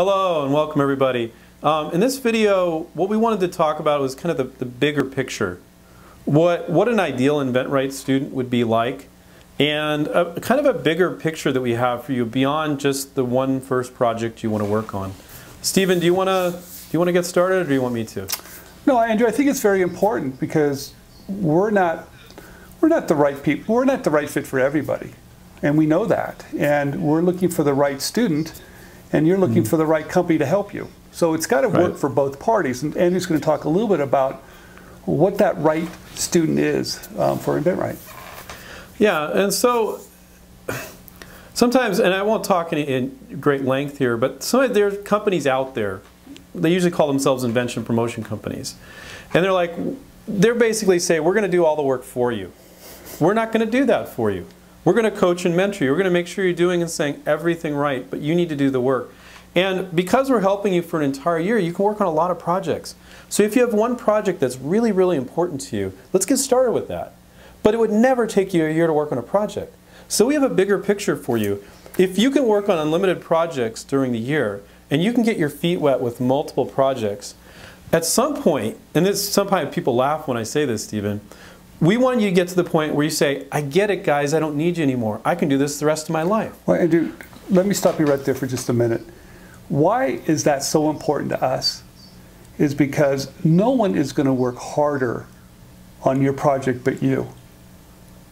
Hello and welcome everybody. In this video, what we wanted to talk about was kind of the bigger picture. What an ideal InventRight student would be like, and kind of a bigger picture that we have for you beyond just the one first project you want to work on. Stephen, do you want to get started, or do you want me to? No, Andrew, I think it's very important because we're not the right people. We're not the right fit for everybody, and we know that. And we're looking for the right student, and you're looking for the right company to help you. So it's got to work for both parties. And Andrew's going to talk a little bit about what that right student is for InventRight. Yeah, and so sometimes, and I won't talk in great length here, but there are companies out there. They usually call themselves invention promotion companies, and they're basically saying, we're going to do all the work for you. We're not going to do that for you. We're going to coach and mentor you. We're going to make sure you're doing and saying everything right, but you need to do the work. And because we're helping you for an entire year, you can work on a lot of projects. So if you have one project that's really, really important to you, let's get started with that. But it would never take you a year to work on a project. So we have a bigger picture for you. If you can work on unlimited projects during the year, and you can get your feet wet with multiple projects, at some point, and sometimes people laugh when I say this, Stephen, we want you to get to the point where you say, I get it, guys, I don't need you anymore. I can do this the rest of my life. Well, Andrew, let me stop you right there for just a minute. Why is that so important to us? Is because no one is going to work harder on your project but you.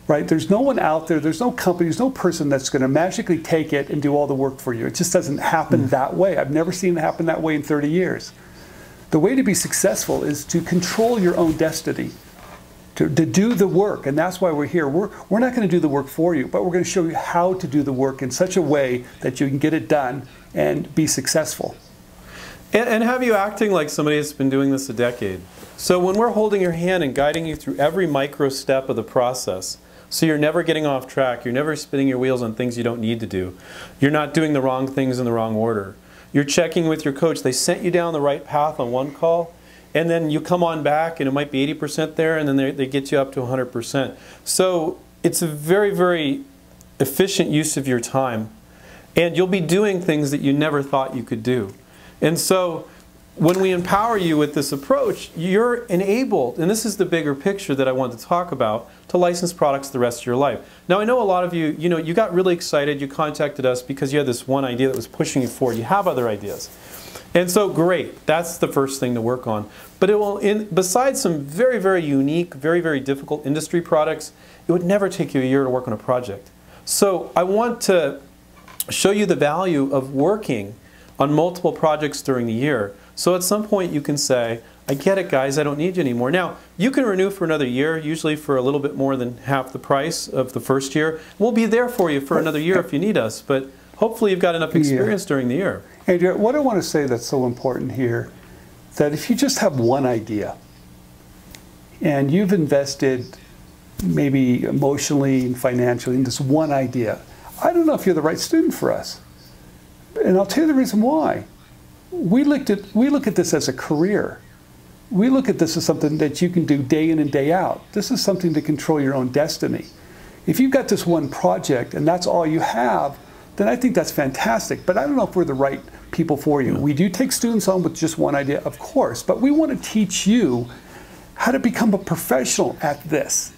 Right? There's no one out there, there's no company, there's no person that's going to magically take it and do all the work for you. It just doesn't happen that way. I've never seen it happen that way in 30 years. The way to be successful is to control your own destiny. To do the work, and that's why we're here. We're not going to do the work for you, but we're going to show you how to do the work in such a way that you can get it done and be successful. And have you acting like somebody that's been doing this a decade. So when we're holding your hand and guiding you through every micro step of the process, so you're never getting off track, you're never spinning your wheels on things you don't need to do, you're not doing the wrong things in the wrong order, you're checking with your coach, they sent you down the right path on one call, and then you come on back and it might be 80% there, and then they get you up to 100%. So it's a very, very efficient use of your time. And you'll be doing things that you never thought you could do. And so when we empower you with this approach, you're enabled, and this is the bigger picture that I wanted to talk about, to license products the rest of your life. Now I know a lot of you, you got really excited, you contacted us because you had this one idea that was pushing you forward. You have other ideas. And so great, that's the first thing to work on. But it will, besides some very, very unique, very, very difficult industry products, it would never take you a year to work on a project. So I want to show you the value of working on multiple projects during the year. So at some point you can say, I get it, guys, I don't need you anymore. Now, you can renew for another year, usually for a little bit more than half the price of the first year. We'll be there for you for another year if you need us, but hopefully you've got enough experience during the year. Andrew, what I want to say that's so important here, that if you just have one idea, and you've invested maybe emotionally and financially in this one idea, I don't know if you're the right student for us. And I'll tell you the reason why. We look at this as a career. We look at this as something that you can do day in and day out. This is something to control your own destiny. If you've got this one project and that's all you have, then I think that's fantastic. But I don't know if we're the right people for you. We do take students on with just one idea, of course, but we want to teach you how to become a professional at this.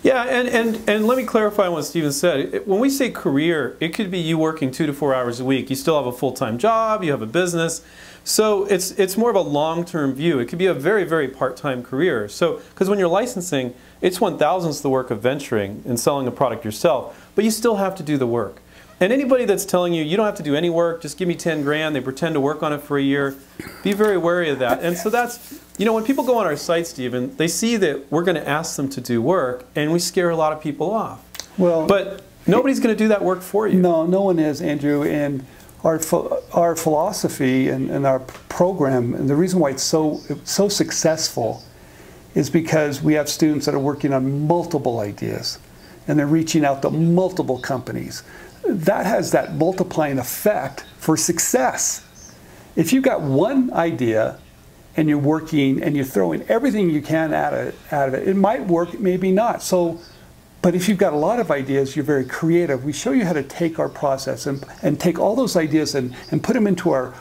Yeah, and let me clarify what Stephen said. When we say career, it could be you working 2 to 4 hours a week. You still have a full-time job, you have a business. So it's more of a long-term view. It could be a very, very part-time career. So, because when you're licensing, it's 1,000th the work of venturing and selling a product yourself, but you still have to do the work. And anybody that's telling you, you don't have to do any work, just give me 10 grand, they pretend to work on it for a year, be very wary of that. And so that's, when people go on our site, Stephen, they see that we're going to ask them to do work, and we scare a lot of people off. Well, but nobody's going to do that work for you. No, no one is, Andrew. And our philosophy and our program, and the reason why it's so successful is because we have students that are working on multiple ideas, and they're reaching out to multiple companies. That has that multiplying effect for success. If you've got one idea and you're working and you're throwing everything you can out of it, it might work, maybe not. So But if you've got a lot of ideas, you're very creative. We show you how to take our process and take all those ideas and put them into our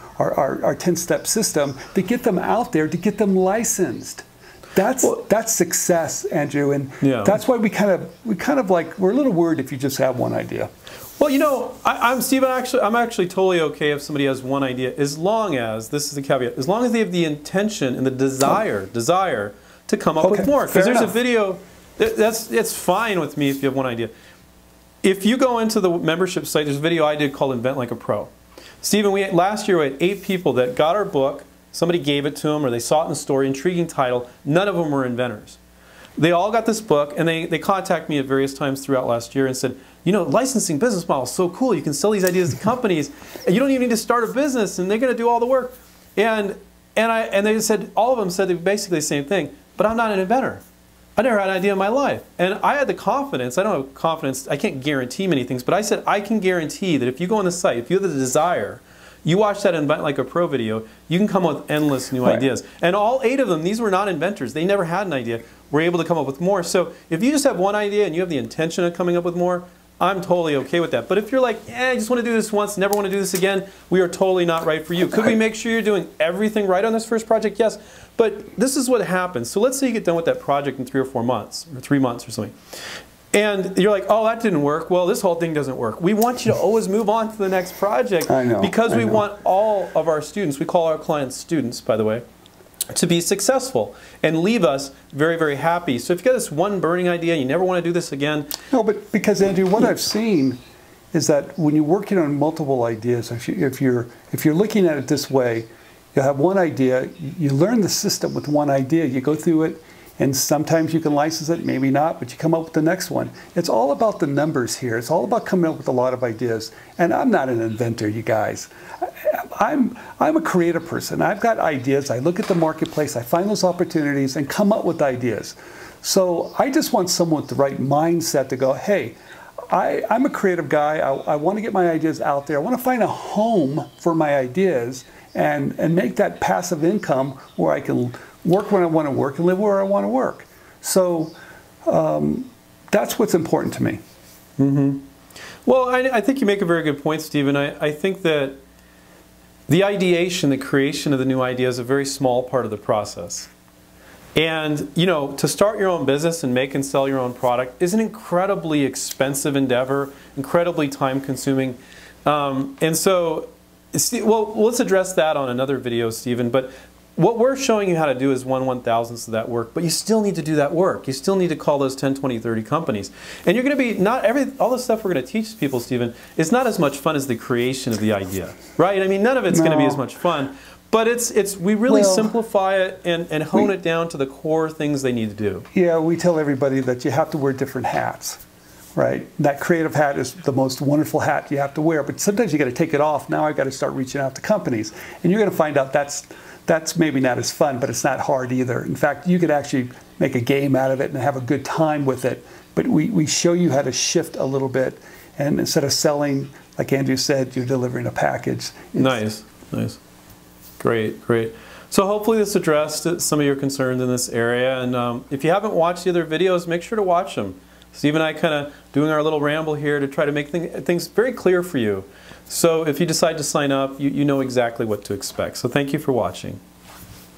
10-step system to get them out there, to get them licensed. That's success, Andrew, and that's why we're a little worried if you just have one idea. Well, you know, Stephen. I'm actually totally okay if somebody has one idea, as long as, this is the caveat, as long as they have the intention and the desire to come up with more. Because there's a video. It's fine with me if you have one idea. If you go into the membership site, there's a video I did called Invent Like a Pro. Stephen, last year we had 8 people that got our book. Somebody gave it to them, or they saw it in a story, intriguing title. None of them were inventors. They all got this book, and they contacted me at various times throughout last year and said, you know, licensing business model is so cool. You can sell these ideas to companies, and you don't even need to start a business, and they're going to do all the work. And they said, all of them said basically the same thing, but I'm not an inventor. I never had an idea in my life. And I had the confidence, I don't have confidence, I can't guarantee many things, but I said I can guarantee that if you go on the site, if you have the desire, you watch that Invent Like a Pro video, you can come up with endless new ideas. And all 8 of them, these were not inventors. They never had an idea. Were able to come up with more. So if you just have one idea and you have the intention of coming up with more, I'm totally okay with that. But if you're like, I just want to do this once, never want to do this again, we are totally not right for you. Could we make sure you're doing everything right on this first project? Yes. But this is what happens. So let's say you get done with that project in 3 or 4 months, or 3 months or something. And you're like, oh, that didn't work. Well, this whole thing doesn't work. We want you to always move on to the next project. Because we want all of our students, we call our clients students, by the way, to be successful and leave us very, very happy. So if you got this one burning idea, you never want to do this again. No, but because, Andrew, what I've seen is that when you're working on multiple ideas, if you're looking at it this way, you have one idea, you learn the system with one idea, you go through it, and sometimes you can license it, maybe not, but you come up with the next one. It's all about the numbers here. It's all about coming up with a lot of ideas. And I'm not an inventor, you guys. I'm a creative person. I've got ideas. I look at the marketplace. I find those opportunities and come up with ideas. So I just want someone with the right mindset to go, hey, I'm a creative guy. I want to get my ideas out there. I want to find a home for my ideas and make that passive income where I can work when I want to work and live where I want to work. So that's what's important to me. Mm-hmm. Well, I think you make a very good point, Stephen. I think that the ideation, the creation of the new idea is a very small part of the process. And, you know, to start your own business and make and sell your own product is an incredibly expensive endeavor, incredibly time-consuming. And so, well, let's address that on another video, Stephen. But what we're showing you how to do is 1/1000th of that work, but you still need to do that work. You still need to call those 10, 20, 30 companies. And you're going to be, all the stuff we're going to teach people, Stephen, is not as much fun as the creation of the idea, right? I mean, none of it's going to be as much fun, but we really simplify it and hone it down to the core things they need to do. Yeah, we tell everybody that you have to wear different hats. Right, that creative hat is the most wonderful hat you have to wear, but sometimes you got to take it off. Now I've got to start reaching out to companies, and you're going to find out that's maybe not as fun, but it's not hard either. In fact, you could actually make a game out of it and have a good time with it. But we show you how to shift a little bit, and instead of selling, like Andrew said, you're delivering a package. Nice, nice, great, great. So hopefully this addressed some of your concerns in this area, and if you haven't watched the other videos, make sure to watch them. Steve and I kind of doing our little ramble here to try to make things very clear for you. So if you decide to sign up, you know exactly what to expect. So thank you for watching.